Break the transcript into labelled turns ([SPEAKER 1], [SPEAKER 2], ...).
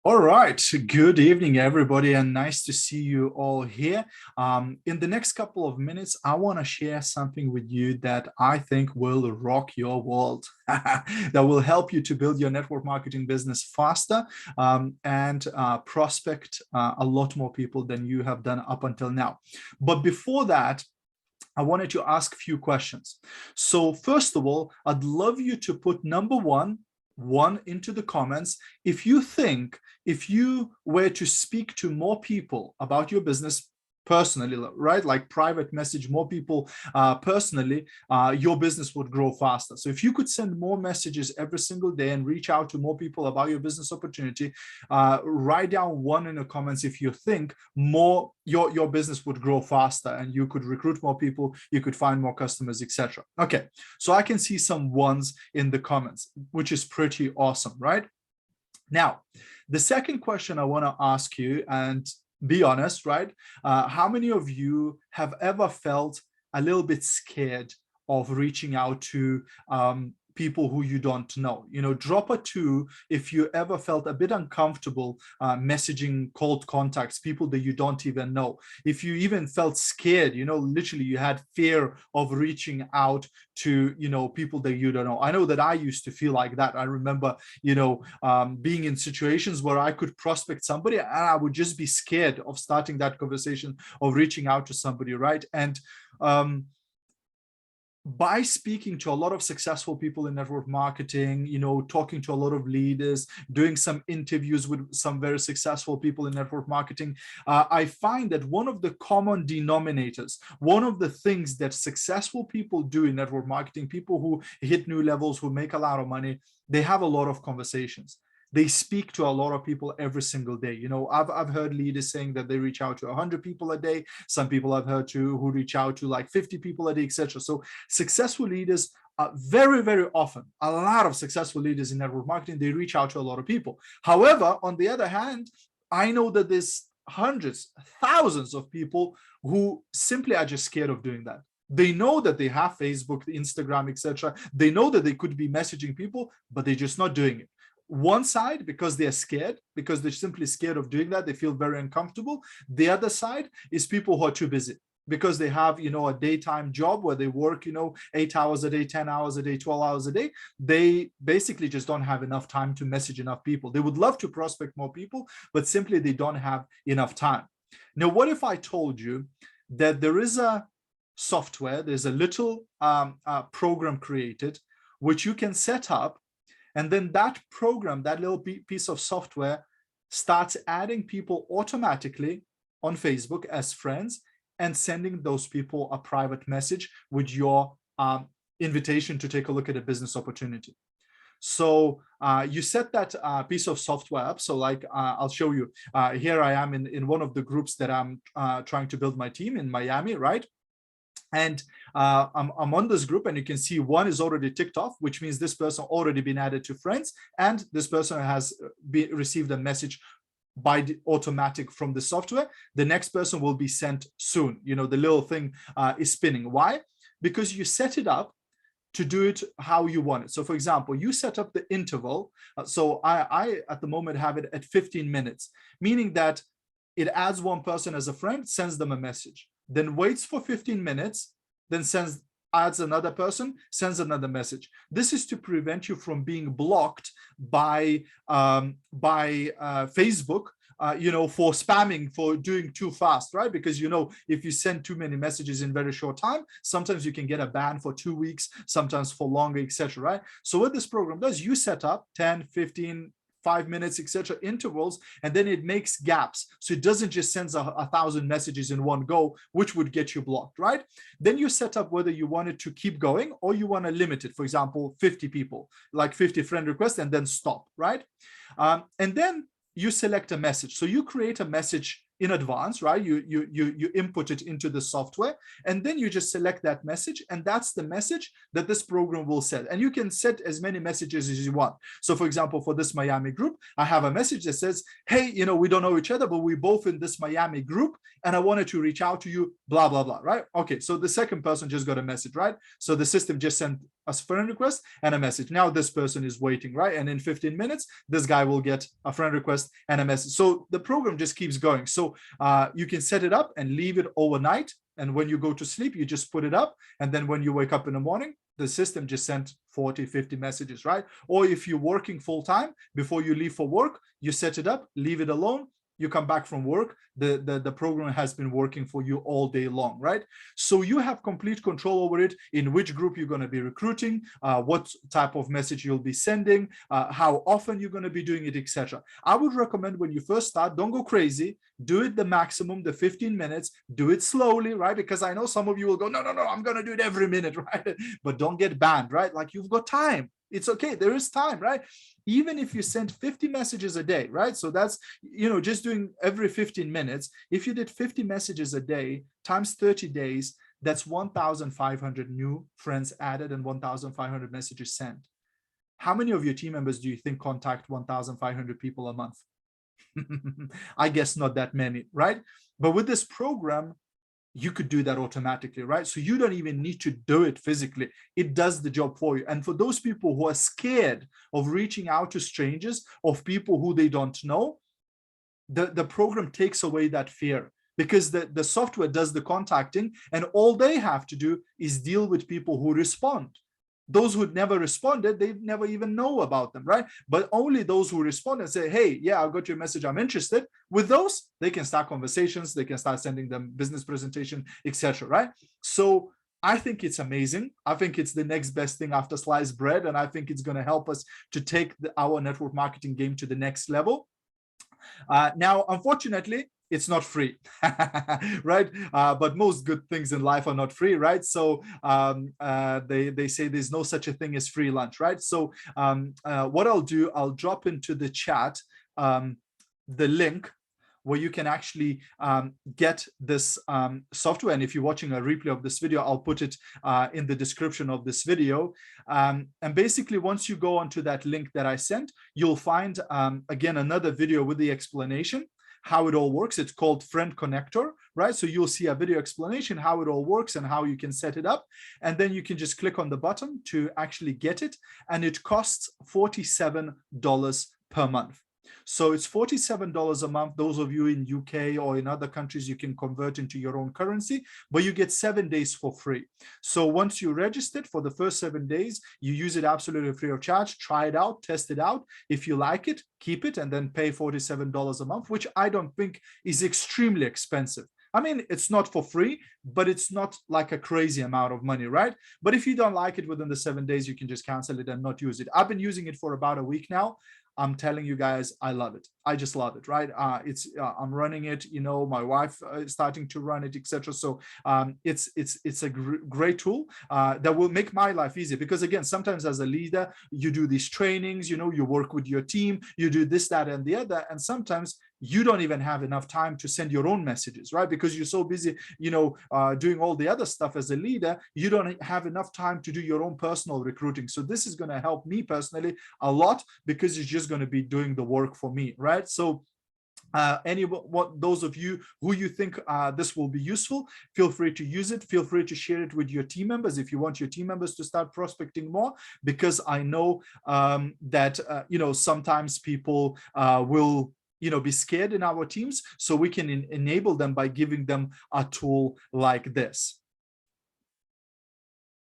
[SPEAKER 1] All right. Good evening, everybody, and nice to see you all here. In the next couple of minutes, I want to share something with you that I think will rock your world, that will help you to build your network marketing business faster and prospect a lot more people than you have done up until now. But before that, I wanted to ask a few questions. So first of all, I'd love you to put number one into the comments if you think if you were to speak to more people about your business personally, right, like private message more people personally, your business would grow faster. So if you could send more messages every single day and reach out to more people about your business opportunity, write down one in the comments if you think more your business would grow faster and you could recruit more people, you could find more customers, etc. Okay, so I can see some ones in the comments, which is pretty awesome, right? Now, the second question I want to ask you, and be honest, right? How many of you have ever felt a little bit scared of reaching out to people who you don't know? You know, drop a 2 if you ever felt a bit uncomfortable messaging cold contacts, people that you don't even know. If you even felt scared, you know, literally you had fear of reaching out to, you know, people that you don't know. I know that I used to feel like that. I remember, you know, being in situations where I could prospect somebody and I would just be scared of starting that conversation, of reaching out to somebody, right? And by speaking to a lot of successful people in network marketing, you know, talking to a lot of leaders, doing some interviews with some very successful people in network marketing, I find that one of the common denominators, one of the things that successful people do in network marketing, people who hit new levels, who make a lot of money, they have a lot of conversations. They speak to a lot of people every single day. You know, I've heard leaders saying that they reach out to 100 people a day. Some people I've heard who reach out to like 50 people a day, etc. So successful leaders are very often, a lot of successful leaders in network marketing, they reach out to a lot of people. However, on the other hand, I know that there's hundreds, thousands of people who simply are just scared of doing that. They know that they have Facebook, Instagram, etc. They know that they could be messaging people, but they're just not doing it. One side, because they're scared, because they're simply scared of doing that, they feel very uncomfortable. The other side is people who are too busy because they have, you know, a daytime job where they work, you know, 8 hours a day, 10 hours a day, 12 hours a day. They basically just don't have enough time to message enough people. They would love to prospect more people, but simply they don't have enough time. Now, what if I told you that there is a software, there's a little program created, which you can set up, and then that program, that little piece of software starts adding people automatically on Facebook as friends and sending those people a private message with your invitation to take a look at a business opportunity. So you set that piece of software up. So like I'll show you, here I am in one of the groups that I'm trying to build my team in Miami, right? And I'm on this group, and you can see one is already ticked off, which means this person already been added to friends, and this person has received a message by the automatic from the software. The next person will be sent soon. You know, the little thing is spinning. Why? Because you set it up to do it how you want it. So for example, you set up the interval. So I at the moment have it at 15 minutes, meaning that it adds one person as a friend, sends them a message, then waits for 15 minutes, then adds another person, sends another message. This is to prevent you from being blocked by Facebook, you know, for spamming, for doing too fast, right? Because, you know, if you send too many messages in very short time, sometimes you can get a ban for 2 weeks, sometimes for longer, etc. Right? So what this program does, you set up 10, 15, 5 minutes, etc. intervals, and then it makes gaps. So it doesn't just send 1,000 messages in one go, which would get you blocked, right? Then you set up whether you want it to keep going or you want to limit it. For example, 50 people, like 50 friend requests, and then stop, right? And then you select a message. So you create a message in advance, right? You input it into the software, and then you just select that message, and that's the message that this program will send. And you can set as many messages as you want. So for example, for this Miami group, I have a message that says, hey, you know, we don't know each other, but we're both in this Miami group, and I wanted to reach out to you, blah, blah, blah, right? Okay, so the second person just got a message, right? So the system just sent a friend request and a message. Now this person is waiting, right? And in 15 minutes, this guy will get a friend request and a message. So the program just keeps going. So you can set it up and leave it overnight. And when you go to sleep, you just put it up. And then when you wake up in the morning, the system just sent 40, 50 messages, right? Or if you're working full time, before you leave for work, you set it up, leave it alone. You come back from work, the program has been working for you all day long, right? So you have complete control over it, in which group you're going to be recruiting, what type of message you'll be sending, how often you're going to be doing it, etc. I would recommend when you first start, don't go crazy, do it the maximum, the 15 minutes, do it slowly, right? Because I know some of you will go, no, I'm going to do it every minute, right? But don't get banned, right? Like, you've got time. It's okay. There is time, right? Even if you send 50 messages a day, right? So that's, just doing every 15 minutes. If you did 50 messages a day times 30 days, that's 1,500 new friends added and 1,500 messages sent. How many of your team members do you think contact 1,500 people a month? I guess not that many, right? But with this program, you could do that automatically, right? So you don't even need to do it physically. It does the job for you. And for those people who are scared of reaching out to strangers, of people who they don't know, the program takes away that fear, because the software does the contacting, and all they have to do is deal with people who respond. Those who never responded, they never even know about them, right? But only those who respond and say, hey, yeah, I got your message, I'm interested. With those, they can start conversations, they can start sending them business presentation, etc., right? So I think it's amazing. I think it's the next best thing after sliced bread, and I think it's going to help us to take our network marketing game to the next level. Now, unfortunately, it's not free, right? But most good things in life are not free, right? So they say there's no such a thing as free lunch, right? So what I'll do, I'll drop into the chat the link where you can actually get this software. And if you're watching a replay of this video, I'll put it in the description of this video. And basically, once you go onto that link that I sent, you'll find, again, another video with the explanation, how it all works. It's called Friend Connector, right? So you'll see a video explanation, how it all works and how you can set it up. And then you can just click on the button to actually get it. And it costs $47 per month. So it's $47 a month. Those of you in UK or in other countries, you can convert into your own currency, but you get 7 days for free. So once you registered for the first 7 days, you use it absolutely free of charge. Try it out, test it out. If you like it, keep it, and then pay $47 a month, which I don't think is extremely expensive. I mean, it's not for free, but it's not like a crazy amount of money, right? But if you don't like it within the 7 days, you can just cancel it and not use it. I've been using it for about a week now. I'm telling you guys, I love it. I just love it, right? I'm running it, my wife is starting to run it, etc. So it's a great tool that will make my life easier, because again, sometimes as a leader, you do these trainings, you work with your team, you do this, that, and the other, and sometimes you don't even have enough time to send your own messages, right? Because you're so busy, doing all the other stuff as a leader, you don't have enough time to do your own personal recruiting. So this is going to help me personally a lot, because it's just going to be doing the work for me, right? So those of you who you think this will be useful, feel free to use it. Feel free to share it with your team members if you want your team members to start prospecting more, because I know that sometimes people will be scared in our teams. So we can enable them by giving them a tool like this.